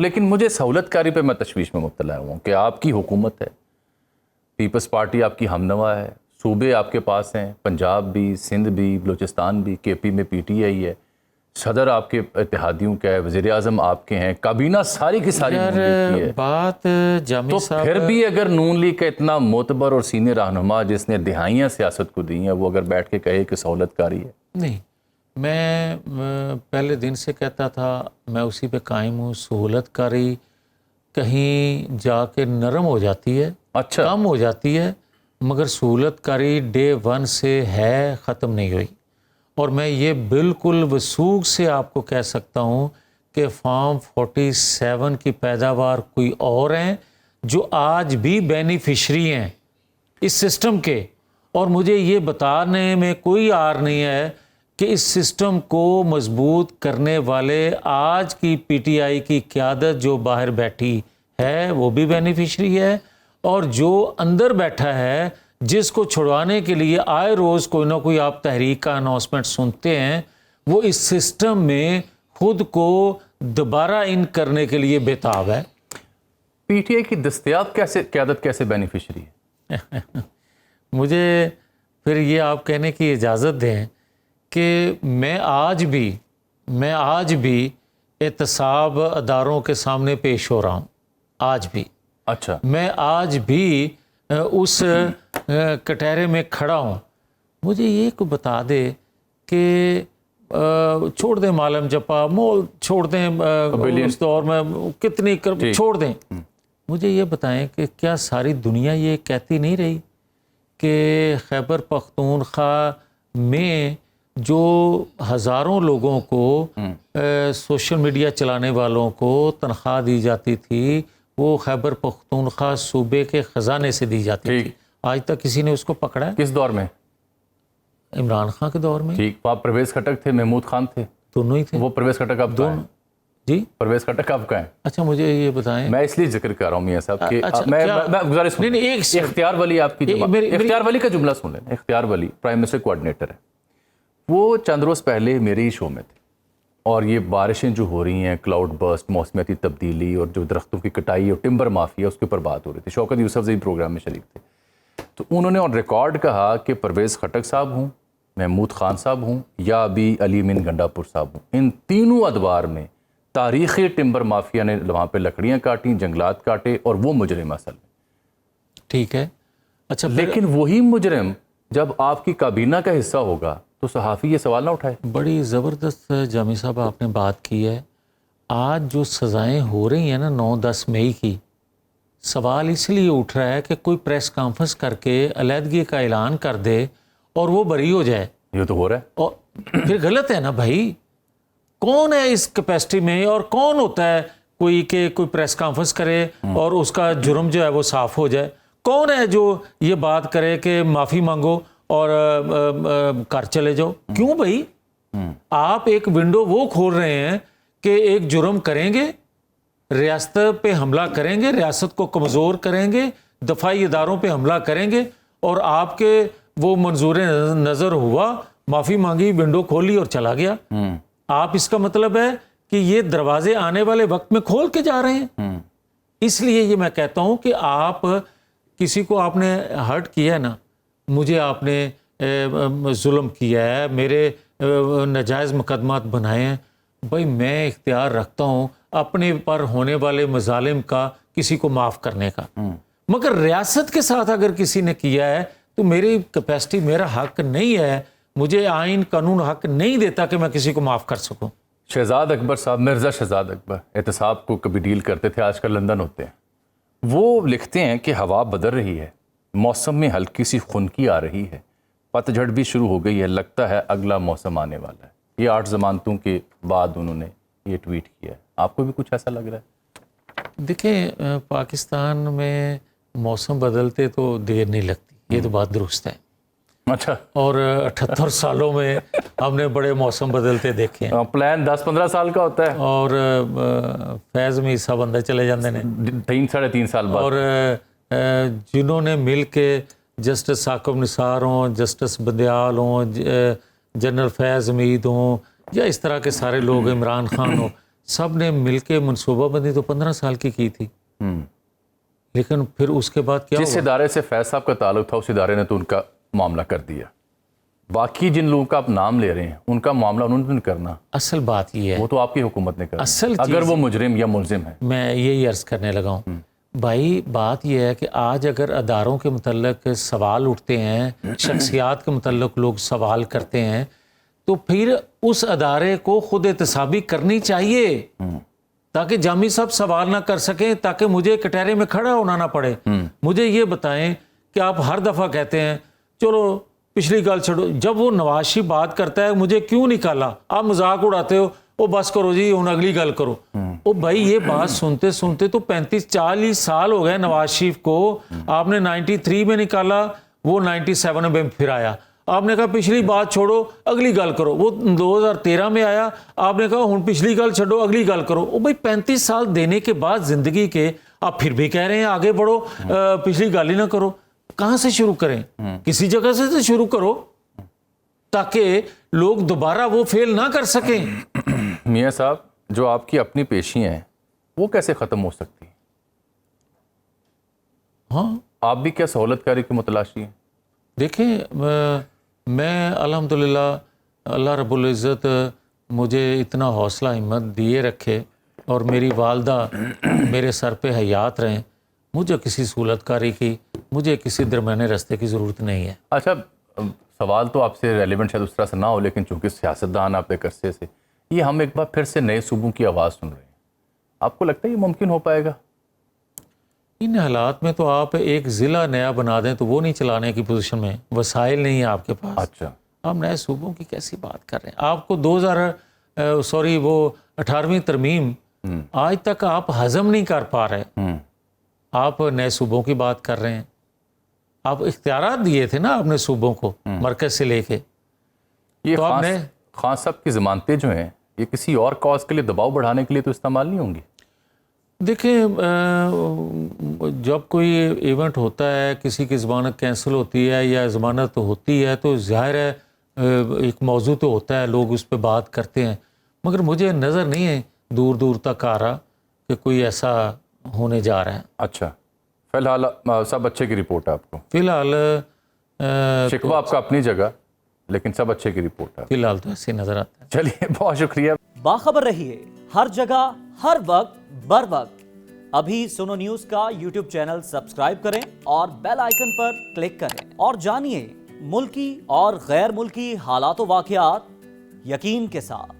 لیکن مجھے سہولت کاری پہ میں تشویش میں مبتلا ہوں کہ آپ کی حکومت ہے، پیپلز پارٹی آپ کی ہمنوا ہے، صوبے آپ کے پاس ہیں، پنجاب بھی، سندھ بھی، بلوچستان بھی، کے پی میں پی ٹی آئی ہے، صدر آپ کے اتحادیوں کا ہے، وزیر اعظم آپ کے ہیں، کابینہ ساری کی ساری نون لیگ کی ہے۔ بات جامی تو صاحب، پھر بھی اگر نون لیگ کا اتنا معتبر اور سینئر رہنما جس نے دہائیاں سیاست کو دی ہیں، وہ اگر بیٹھ کے کہے کہ سہولت کاری ہے؟ نہیں، میں پہلے دن سے کہتا تھا، میں اسی پہ قائم ہوں، سہولت کاری کہیں جا کے نرم ہو جاتی ہے، اچھا، کم ہو جاتی ہے، مگر سہولت کاری ڈے ون سے ہے، ختم نہیں ہوئی۔ اور میں یہ بالکل وثوق سے آپ کو کہہ سکتا ہوں کہ فارم 47 کی پیداوار کوئی اور ہیں جو آج بھی بینیفیشری ہیں اس سسٹم کے، اور مجھے یہ بتانے میں کوئی عار نہیں ہے کہ اس سسٹم کو مضبوط کرنے والے آج کی پی ٹی آئی کی قیادت جو باہر بیٹھی ہے وہ بھی بینیفیشری ہے، اور جو اندر بیٹھا ہے جس کو چھڑوانے کے لیے آئے روز کوئی نہ کوئی آپ تحریک کا اناؤنسمنٹ سنتے ہیں، وہ اس سسٹم میں خود کو دوبارہ ان کرنے کے لیے بےتاب ہے۔ پی ٹی آئی کی دستیاب قیادت کیسے بینیفیشری ہے؟ مجھے پھر یہ آپ کہنے کی اجازت دیں کہ میں آج بھی احتساب اداروں کے سامنے پیش ہو رہا ہوں، آج بھی اچھا، میں آج بھی اس کٹہرے میں کھڑا ہوں۔ مجھے یہ کو بتا دے کہ چھوڑ دیں معلم جپا مول، چھوڑ دیں اس دور میں کتنی چھوڑ دیں، مجھے یہ بتائیں کہ کیا ساری دنیا یہ کہتی نہیں رہی کہ خیبر پختونخوا میں جو ہزاروں لوگوں کو سوشل میڈیا چلانے والوں کو تنخواہ دی جاتی تھی وہ خیبر پختونخوا صوبے کے خزانے سے دی جاتی تھی، آج تک کسی نے اس کو پکڑا ہے؟ کس دور میں؟ عمران خان کے دور میں۔ ٹھیک، آپ پرویز خٹک تھے، محمود خان تھے، دونوں ہی تھے۔ وہ پرویز خٹک اب کہاں ہے؟ جی پرویز خٹک اب کہاں ہے؟ اچھا مجھے یہ بتائیں، میں اس لیے ذکر کر رہا ہوں میاں صاحب کہ میں گزارش سنیں، اختیار ولی آپ کی اختیار ولی کا جملہ سن لیں۔ اختیار ولی پرائم منسٹر کوآرڈینیٹر ہے، وہ چند روز پہلے میرے ہی شو میں تھے، اور یہ بارشیں جو ہو رہی ہیں، کلاؤڈ برسٹ، موسمیاتی تبدیلی اور جو درختوں کی کٹائی اور ٹمبر مافیا، اس کے اوپر بات ہو رہی تھی۔ شوکت یوسف زئی پروگرام میں شریک تھے، تو انہوں نے آن ریکارڈ کہا کہ پرویز خٹک صاحب ہوں، محمود خان صاحب ہوں یا ابھی علی من گنڈاپور صاحب ہوں، ان تینوں ادوار میں تاریخی ٹمبر مافیا نے وہاں پہ لکڑیاں کاٹیں، جنگلات کاٹے، اور وہ مجرم اصل میں۔ ٹھیک ہے، اچھا لیکن وہی مجرم جب آپ کی کابینہ کا حصہ ہوگا تو صحافی یہ سوال نہ اٹھائے۔ بڑی زبردست جامی صاحب آپ نے بات کی ہے۔ آج جو سزائیں ہو رہی ہیں نا 9-10 مئی کی، سوال اس لیے اٹھ رہا ہے کہ کوئی پریس کانفرنس کر کے علیحدگی کا اعلان کر دے اور وہ بری ہو جائے۔ یہ تو ہو رہا ہے، اور پھر غلط ہے نا بھائی، کون ہے اس کیپیسٹی میں، اور کون ہوتا ہے کوئی کہ کوئی پریس کانفرنس کرے اور اس کا جرم جو ہے وہ صاف ہو جائے؟ کون ہے جو یہ بات کرے کہ معافی مانگو اور گھر چلے جاؤ؟ کیوں بھائی؟ آپ ایک ونڈو وہ کھول رہے ہیں کہ ایک جرم کریں گے، ریاست پہ حملہ کریں گے، ریاست کو کمزور کریں گے، دفاعی اداروں پہ حملہ کریں گے، اور آپ کے وہ منظور نظر ہوا، معافی مانگی، ونڈو کھولی اور چلا گیا۔ آپ اس کا مطلب ہے کہ یہ دروازے آنے والے وقت میں کھول کے جا رہے ہیں۔ اس لیے یہ میں کہتا ہوں کہ آپ کسی کو آپ نے ہرٹ کیا ہے نا، مجھے آپ نے ظلم کیا ہے، میرے ناجائز مقدمات بنائے ہیں، بھائی میں اختیار رکھتا ہوں اپنے پر ہونے والے مظالم کا کسی کو معاف کرنے کا، مگر ریاست کے ساتھ اگر کسی نے کیا ہے تو میری کیپیسٹی، میرا حق نہیں ہے، مجھے آئین قانون حق نہیں دیتا کہ میں کسی کو معاف کر سکوں۔ شہزاد اکبر صاحب، مرزا شہزاد اکبر احتساب کو کبھی ڈیل کرتے تھے، آج کل لندن ہوتے ہیں، وہ لکھتے ہیں کہ ہوا بدل رہی ہے، موسم میں ہلکی سی خنکی آ رہی ہے، پت جھڑ بھی شروع ہو گئی ہے، لگتا ہے اگلا موسم آنے والا ہے۔ یہ 8 ضمانتوں کے بعد انہوں نے یہ ٹویٹ کیا ہے۔ آپ کو بھی کچھ ایسا لگ رہا ہے؟ دیکھیں، پاکستان میں موسم بدلتے تو دیر نہیں لگتی، یہ تو بات درست ہے۔ اچھا، اور 78 سالوں میں ہم نے بڑے موسم بدلتے دیکھے ہیں۔ پلان 10-15 سال کا ہوتا ہے، اور فیض میں حصہ بندے چلے جاندے نے، 3-3.5 سال بعد۔ اور جنہوں نے مل کے جسٹس ثاقب نثار ہوں، جسٹس بندیال ہوں، جنرل فیض امید ہوں، یا اس طرح کے سارے لوگ، عمران خان ہوں، سب نے مل کے منصوبہ بندی تو 15 سال کی تھی، لیکن پھر اس کے بعد کیا جس ادارے سے فیض صاحب کا تعلق تھا اس ادارے نے تو ان کا معاملہ کر دیا، باقی جن لوگوں کا آپ نام لے رہے ہیں ان کا معاملہ انہوں نے نہیں کرنا. اصل بات یہ ہے، وہ تو آپ کی حکومت نے کرنا اصل اگر وہ مجرم یا ملزم ہے. میں یہی عرض کرنے لگا ہوں بھائی، بات یہ ہے کہ آج اگر اداروں کے متعلق سوال اٹھتے ہیں، شخصیات کے متعلق لوگ سوال کرتے ہیں، تو پھر اس ادارے کو خود احتسابی کرنی چاہیے تاکہ جامی صاحب سوال نہ کر سکیں، تاکہ مجھے کٹہرے میں کھڑا ہونا نہ پڑے. مجھے یہ بتائیں کہ آپ ہر دفعہ کہتے ہیں چلو پچھلی گال چھوڑو، جب وہ نواز شریف بات کرتا ہے مجھے کیوں نکالا، آپ مذاق اڑاتے ہو، وہ بس کرو جی ہوں اگلی گل کرو. او بھائی یہ بات سنتے سنتے تو 35-40 سال ہو گئے نواز شریف کو. آپ نے 93 میں نکالا، وہ 97 میں پھر آیا، آپ نے کہا پچھلی بات چھوڑو اگلی گل کرو، وہ 2013 میں آیا، آپ نے کہا ہوں پچھلی گل چھوڑو اگلی گل کرو. او بھائی 35 سال دینے کے بعد زندگی کے آپ پھر بھی کہہ رہے ہیں آگے بڑھو، پچھلی گل ہی نہ کرو. کہاں سے شروع کریں؟ کسی جگہ سے تو شروع کرو تاکہ لوگ دوبارہ وہ فیل نہ کر سکیں. میاں صاحب جو آپ کی اپنی پیشیاں ہیں وہ کیسے ختم ہو سکتی ہیں؟ ہاں آپ بھی کیا سہولت کاری کے متلاشی ہیں؟ دیکھیں میں الحمدللہ اللہ رب العزت مجھے اتنا حوصلہ ہمت دیے رکھے اور میری والدہ میرے سر پہ حیات رہیں، مجھے کسی سہولت کاری کی، مجھے کسی درمیانے راستے کی ضرورت نہیں ہے. اچھا سوال تو آپ سے ریلیونٹ شاید اس طرح سے نہ ہو، لیکن چونکہ سیاستدان آپ ایک عرصے سے، یہ ہم ایک بار پھر سے نئے صوبوں کی آواز سن رہے ہیں، آپ کو لگتا ہے یہ ممکن ہو پائے گا؟ ان حالات میں تو آپ ایک ضلع نیا بنا دیں تو وہ نہیں چلانے کی پوزیشن میں، وسائل نہیں ہیں آپ کے پاس. اچھا آپ نئے صوبوں کی کیسی بات کر رہے ہیں؟ آپ کو 18ویں ترمیم آج تک آپ ہضم نہیں کر پا رہے، آپ نئے صوبوں کی بات کر رہے ہیں. آپ اختیارات دیے تھے نا اپنے صوبوں کو مرکز سے لے کے. یہ تو آپ نے خان صاحب کی ضمانتیں جو ہیں یہ کسی اور کاز کے لیے دباؤ بڑھانے کے لیے تو استعمال نہیں ہوں گی؟ دیکھیں جب کوئی ایونٹ ہوتا ہے، کسی کی ضمانت کینسل ہوتی ہے یا ضمانت ہوتی ہے تو ظاہر ہے ایک موضوع تو ہوتا ہے، لوگ اس پہ بات کرتے ہیں، مگر مجھے نظر نہیں ہے دور دور تک آ رہا کہ کوئی ایسا ہونے جا رہا ہے. اچھا فی الحال سب اچھے کی رپورٹ ہے آپ کو؟ فی الحال شکوہ آپ کا اپنی جگہ، لیکن سب اچھے کی رپورٹ ہے. فی الحال تو ایسے نظر آتا ہے. چلیے بہت شکریہ. باخبر رہیے ہر جگہ ہر وقت بر وقت. ابھی سنو نیوز کا یوٹیوب چینل سبسکرائب کریں اور بیل آئیکن پر کلک کریں اور جانیے ملکی اور غیر ملکی حالات و واقعات یقین کے ساتھ.